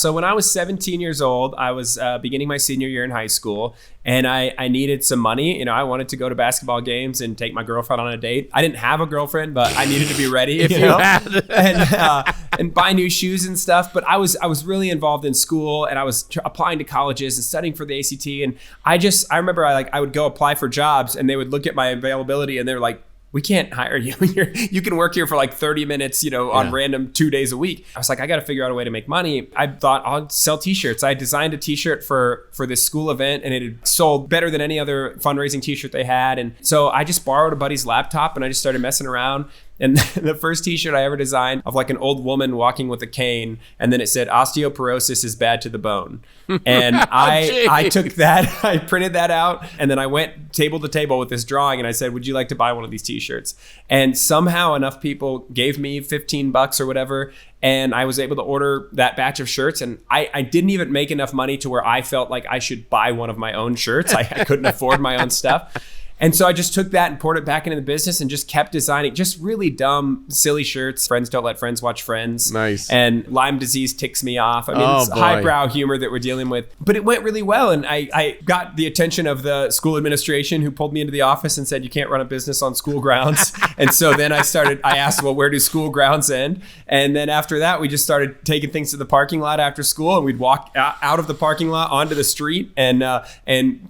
So when I was 17 years old, I was beginning my senior year in high school, and I needed some money. You know, I wanted to go to basketball games and take my girlfriend on a date. I didn't have a girlfriend, but I needed to be ready, and buy new shoes and stuff. But I was really involved in school, and I was applying to colleges and studying for the ACT. And I remember I would go apply for jobs, and they would look at my availability, and they were like, we can't hire you. You can work here for like 30 minutes, on random 2 days a week. I was like, I got to figure out a way to make money. I thought I'll sell t-shirts. I designed a t-shirt for this school event, and it had sold better than any other fundraising t-shirt they had. And so I just borrowed a buddy's laptop, and I just started messing around. And the first t-shirt I ever designed of like an old woman walking with a cane, and then it said osteoporosis is bad to the bone. And I took that, I printed that out, and then I went table to table with this drawing, and I said, would you like to buy one of these t-shirts? And somehow enough people gave me $15 or whatever, and I was able to order that batch of shirts. And I didn't even make enough money to where I felt like I should buy one of my own shirts. I couldn't afford my own stuff. And so I just took that and poured it back into the business and just kept designing just really dumb, silly shirts. Friends don't let friends watch Friends. Nice. And Lyme disease ticks me off. I mean, it's highbrow humor that we're dealing with. But it went really well. And I got the attention of the school administration, who pulled me into the office and said, you can't run a business on school grounds. And so then I asked, well, where do school grounds end? And then after that, we just started taking things to the parking lot after school. And we'd walk out of the parking lot onto the street and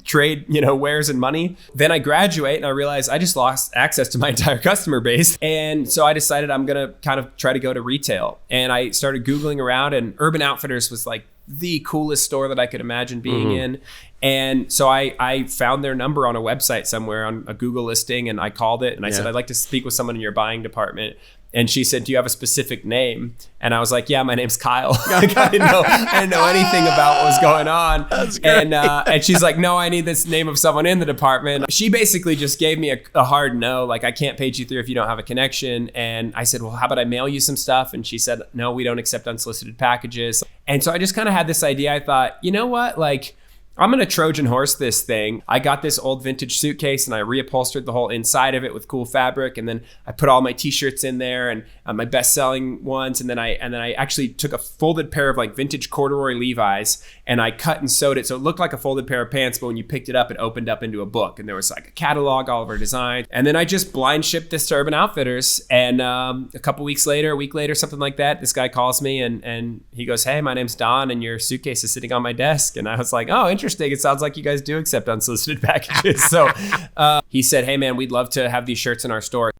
trade, wares and money. Then I graduate, and I realized I just lost access to my entire customer base. And so I decided I'm going to kind of try to go to retail. And I started Googling around, and Urban Outfitters was like the coolest store that I could imagine being in. And so I found their number on a website somewhere on a Google listing, and I called it, and I said, I'd like to speak with someone in your buying department. And she said, do you have a specific name? And I was like, yeah, my name's Kyle. Like, I didn't know anything about what was going on. That's great. And she's like, no, I need this name of someone in the department. She basically just gave me a hard no, like I can't page you through if you don't have a connection. And I said, well, how about I mail you some stuff? And she said, no, we don't accept unsolicited packages. And so I just kind of had this idea. I thought, you know what, like, I'm going to Trojan horse this thing. I got this old vintage suitcase, and I reupholstered the whole inside of it with cool fabric. And then I put all my t-shirts in there, and my best-selling ones. And then I actually took a folded pair of like vintage corduroy Levi's, and I cut and sewed it so it looked like a folded pair of pants, but when you picked it up, it opened up into a book, and there was like a catalog, all of our designs. And then I just blind shipped this to Urban Outfitters. And a week later, something like that, this guy calls me, and he goes, hey, my name's Don, and your suitcase is sitting on my desk. And I was like, oh, interesting. It sounds like you guys do accept unsolicited packages. So he said, hey man, we'd love to have these shirts in our store.